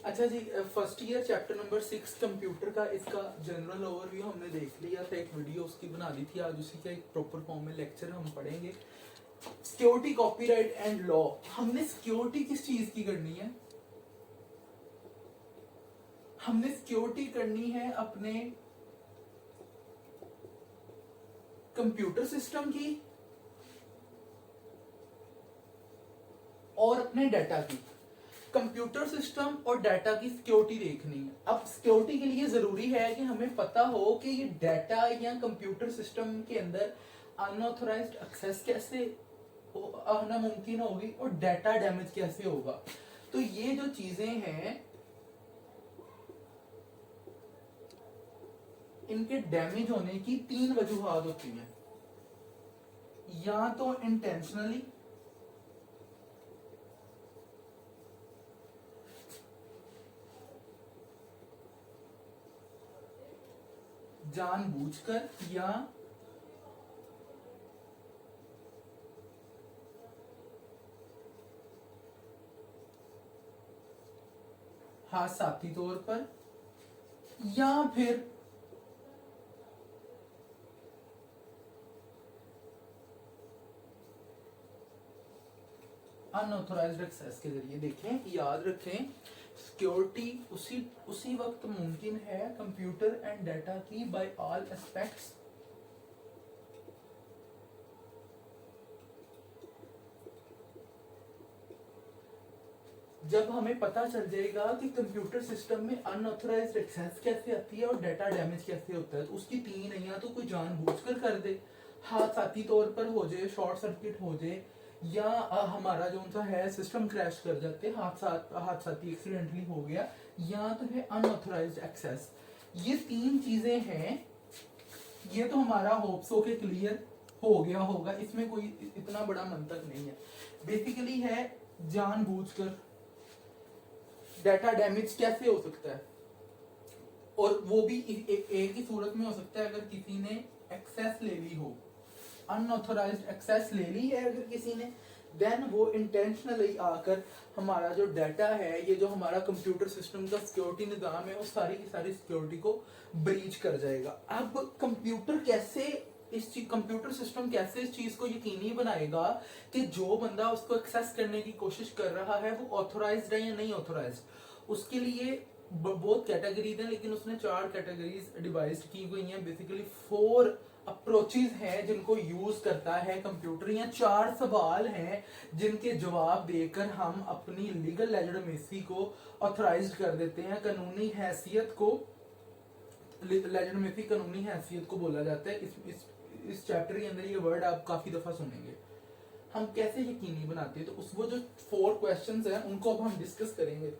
अच्छा जी, first year chapter number 6 computer का इसका जनरल ओवरव्यू हमने देख लिया था, एक वीडियो उसकी बना दी थी। आज उसी का एक प्रॉपर फॉर्म में लेक्चर हम पढ़ेंगे। Security, copyright and law. हमने सिक्योरिटी किस चीज की करनी है? हमने सिक्योरिटी करनी है अपने कंप्यूटर सिस्टम की और अपने डाटा की। कंप्यूटर सिस्टम और डाटा की सिक्योरिटी देखनी है। अब सिक्योरिटी के लिए जरूरी है कि हमें पता हो कि ये डाटा या कंप्यूटर सिस्टम के अंदर अनऑथराइज्ड एक्सेस कैसे आना मुमकिन होगी और डाटा डैमेज कैसे होगा। तो ये जो चीजें हैं, इनके डैमेज होने की 3 वजूहात होती हैं। या तो इंटेंशनली, जानबूझकर, या हादसाती तौर पर, या फिर अनऑथोराइज्ड एक्सेस के जरिए। देखें, याद रखें, सिक्योरिटी उसी वक्त मुमकिन है कंप्यूटर एंड डाटा की बाय ऑल एस्पेक्ट्स जब हमें पता चल जाएगा कि कंप्यूटर सिस्टम में अनऑथराइज्ड एक्सेस कैसे आती है और डाटा डैमेज कैसे होता है। तो उसकी 3 है, या तो कोई जानबूझकर कर दे, हादसाती तौर पर हो जाए, शॉर्ट सर्किट हो जाए, या हमारा जो उनका है सिस्टम क्रैश कर जाते, हादसाती एक्सीडेंटली हो गया, या तो है अनऑथराइज्ड एक्सेस। ये 3 चीजें हैं। ये तो हमारा होप्स हो के क्लियर हो गया होगा, इसमें कोई इतना बड़ा मंतक नहीं है। बेसिकली है जानबूझकर डाटा डैमेज कैसे हो सकता है, और वो भी एक ही सूरत में हो सकता है अगर किसी ने एक्सेस ले ली हो, अनऑथराइज्ड एक्सेस ले ली है अगर किसी ने, देन वो इंटेंशनली आकर हमारा जो डाटा है, ये जो हमारा कंप्यूटर सिस्टम का सिक्योरिटी निजाम है, वो सारी की सारी सिक्योरिटी को ब्रीच कर जाएगा। अब कंप्यूटर सिस्टम कैसे इस चीज को यकीनी बनाएगा कि जो बंदा उसको एक्सेस करने की कोशिश कर रहा है वो ऑथोराइज्ड है या नहीं ऑथोराइज्ड। उसके लिए बहुत कैटेगरीज हैं, लेकिन उसने 4 कैटेगरीज डिवाइड की हुई हैं। बेसिकली 4 अप्रोचेज हैं जिनको यूज करता है कंप्यूटर, या 4 सवाल हैं जिनके जवाब देकर हम अपनी लीगल लेजिटिमेसी को ऑथराइज्ड कर देते हैं। कानूनी हैसियत को, लेजिटिमेसी कानूनी हैसियत को बोला जाता है। इस चैप्टर के अंदर ये वर्ड आप काफी दफा सुनेंगे। हम कैसे यकीनी बनाते हैं, तो उस वो जो 4 क्वेश्चंस हैं उनको अब हम डिस्कस करेंगे।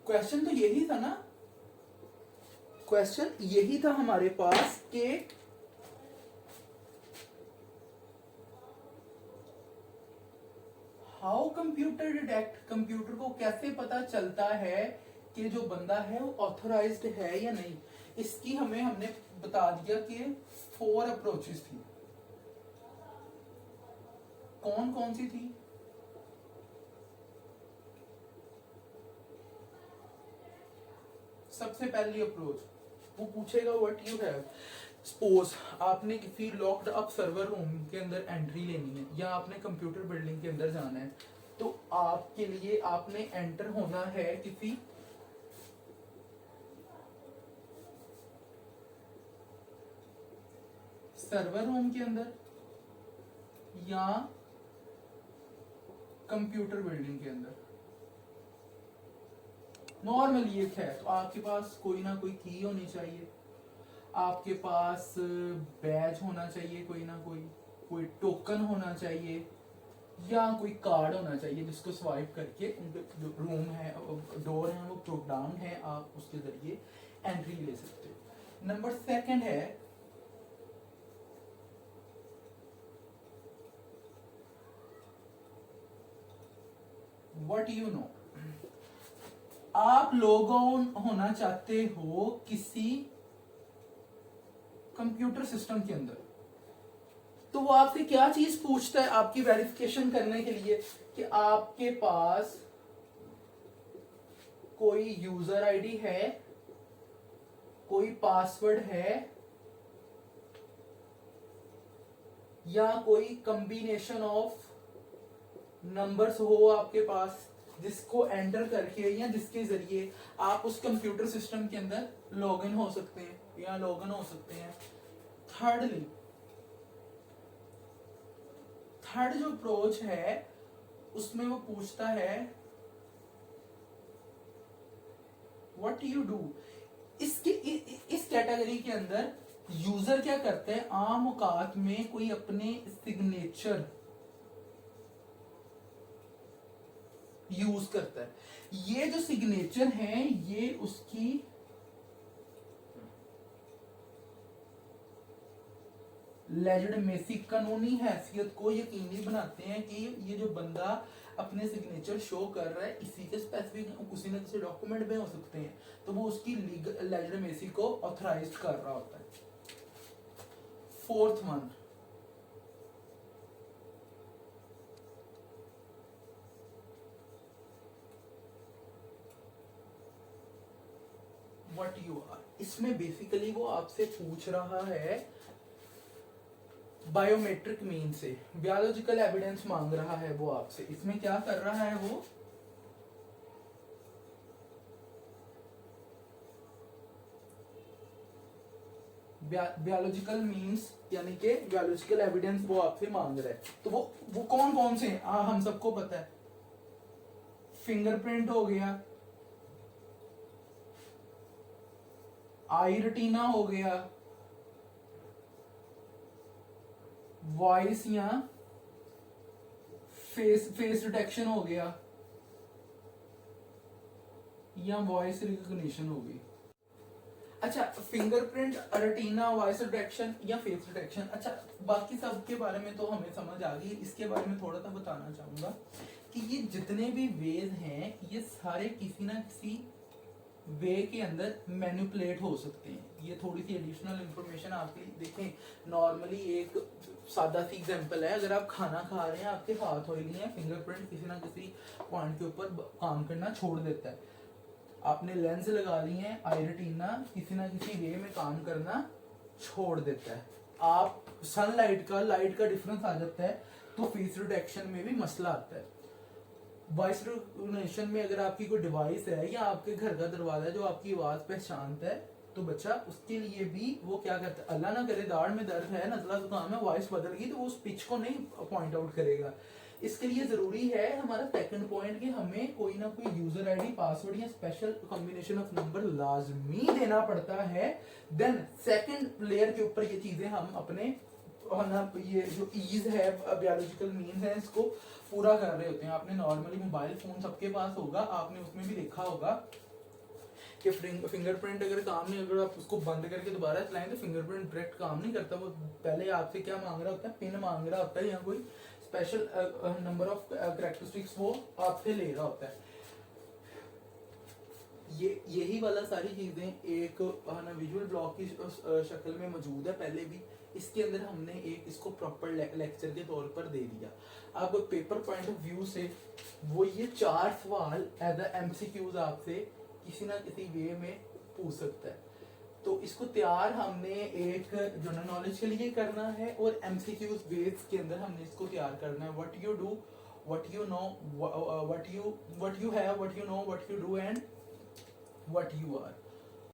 क्वेश्चन तो यही था ना, क्वेश्चन यही था हमारे पास कि हाउ कंप्यूटर डिटेक्ट, कंप्यूटर को कैसे पता चलता है कि जो बंदा है वो ऑथराइज्ड है या नहीं। इसकी हमने बता दिया कि 4 अप्रोचेस थी। कौन कौन सी थी? सबसे पहली अप्रोच वो पूछेगा व्हाट यू हैव। सपोज आपने किसी लॉक्ड अप सर्वर रूम के अंदर एंट्री लेनी है, या आपने कंप्यूटर बिल्डिंग के अंदर जाना है, तो आपके लिए आपने एंटर होना है किसी सर्वर रूम के अंदर या कंप्यूटर बिल्डिंग के अंदर। नॉर्मल ये है, तो आपके पास कोई ना कोई की होनी चाहिए, आपके पास बैज होना चाहिए, कोई टोकन होना चाहिए, या कोई कार्ड होना चाहिए जिसको स्वाइप करके उनके जो रूम है, डोर है, वो प्रोग्राम है, आप उसके जरिए एंट्री ले सकते हो। नंबर 2 है व्हाट यू नो। आप लॉग ऑन होना चाहते हो किसी कंप्यूटर सिस्टम के अंदर, तो वो आपसे क्या चीज पूछता है आपकी वेरिफिकेशन करने के लिए कि आपके पास कोई यूजर आईडी है, कोई पासवर्ड है, या कोई कॉम्बिनेशन ऑफ नंबर्स हो आपके पास जिसको एंटर करके या जिसके जरिए आप उस कंप्यूटर सिस्टम के अंदर लॉगिन हो सकते हैं या लॉगिन हो सकते हैं। थर्ड जो अप्रोच है उसमें वो पूछता है व्हाट यू डू। इस कैटेगरी के अंदर यूजर क्या करते हैं, आम औकात में कोई अपने सिग्नेचर यूज करता है। ये जो सिग्नेचर है ये उसकी लेजिटिमेसी कानूनी हैसियत को यकीनी बनाते हैं कि ये जो बंदा अपने सिग्नेचर शो कर रहा है इसी के स्पेसिफिक किसी न किसी डॉक्यूमेंट में हो सकते हैं, तो वो उसकी लेजिटिमेसी को ऑथराइज कर रहा होता है। Fourth one, what you are. इसमें बेसिकली वो आपसे पूछ रहा है बायोमेट्रिक मीन से, बायोलॉजिकल एविडेंस मांग रहा है वो आपसे। इसमें क्या कर रहा है वो, बायोलॉजिकल मीन्स यानी कि बायोलॉजिकल एविडेंस वो आपसे मांग रहा है। तो वो कौन कौन से हैं हम सबको पता है। फिंगरप्रिंट हो गया, आई रेटिना हो गया, वॉइस या फेस डिटेक्शन हो गया, या वॉइस रिकॉग्निशन हो गई। अच्छा, फिंगरप्रिंट, रेटिना, वॉइस डिटेक्शन या फेस डिटेक्शन। अच्छा, बाकी सब के बारे में तो हमें समझ आ गई। इसके बारे में थोड़ा सा बताना चाहूंगा कि ये जितने भी वेज हैं ये सारे किसी ना किसी वे के अंदर मैनिपुलेट हो सकते हैं। ये थोड़ी सी एडिशनल इंफॉर्मेशन आपकी देखें। नॉर्मली एक सादा सी एग्जांपल है, अगर आप खाना खा रहे हैं, आपके हाथ ऑयली हैं, फिंगरप्रिंट किसी ना किसी पॉइंट के ऊपर काम करना छोड़ देता है। आपने लेंस लगा ली है, आई रेटिना किसी ना किसी वे में काम करना छोड़ देता है। आप सनलाइट का लाइट का डिफरेंस आ जाता है तो फेस डिटेक्शन में भी मसला आता है। वॉइस रिकॉग्निशन में अगर आपकी कोई डिवाइस है या आपके घर का दरवाजा जो आपकी आवाज पहचानता है तो बच्चा उसके लिए भी वो क्या करता है, अल्लाह ना करे दाढ़ में दर्द है, नजला जुकाम है, वॉइस बदल गई तो वो उस पिच को नहीं पॉइंट आउट करेगा। इसके लिए जरूरी है हमारा सेकंड पॉइंट कि हमें कोई ना कोई यूजर आईडी, पासवर्ड या स्पेशल कॉम्बिनेशन ऑफ नंबर लाजमी देना पड़ता है। देन सेकंड लेयर के ऊपर ये चीजें हम अपने ये जो ईज है, बायोलॉजिकल मीन है, इसको पूरा कर रहे होते हैं। आपने नॉर्मली मोबाइल फोन सबके पास होगा, आपने उसमें भी देखा होगा कि फिंगरप्रिंट अगर काम नहीं, अगर आप उसको बंद करके दोबारा चलाएं तो फिंगरप्रिंट डायरेक्ट काम नहीं करता। वो पहले आपसे क्या मांग रहा होता है, पिन मांग रहा होता है या कोई स्पेशल नंबर ऑफ कैरेक्टरिस्टिक्स वो आपसे ले रहा होता है। यही वाला सारी चीजें एक विजुअल ब्लॉक की शक्ल में मौजूद है पहले भी। इसके अंदर हमने एक इसको प्रॉपर लेक्चर के तौर पर दे दिया। अब पेपर पॉइंट ऑफ व्यू से वो ये 4 सवाल एज एमसीक्यूज आपसे किसी ना किसी वे में पूछ सकता है। तो इसको तैयार हमने एक जनरल नॉलेज के लिए करना है और एमसीक्यूज बेस के अंदर हमने इसको तैयार करना है। What you do, what you know, what you have, what you know, what you do and what you are.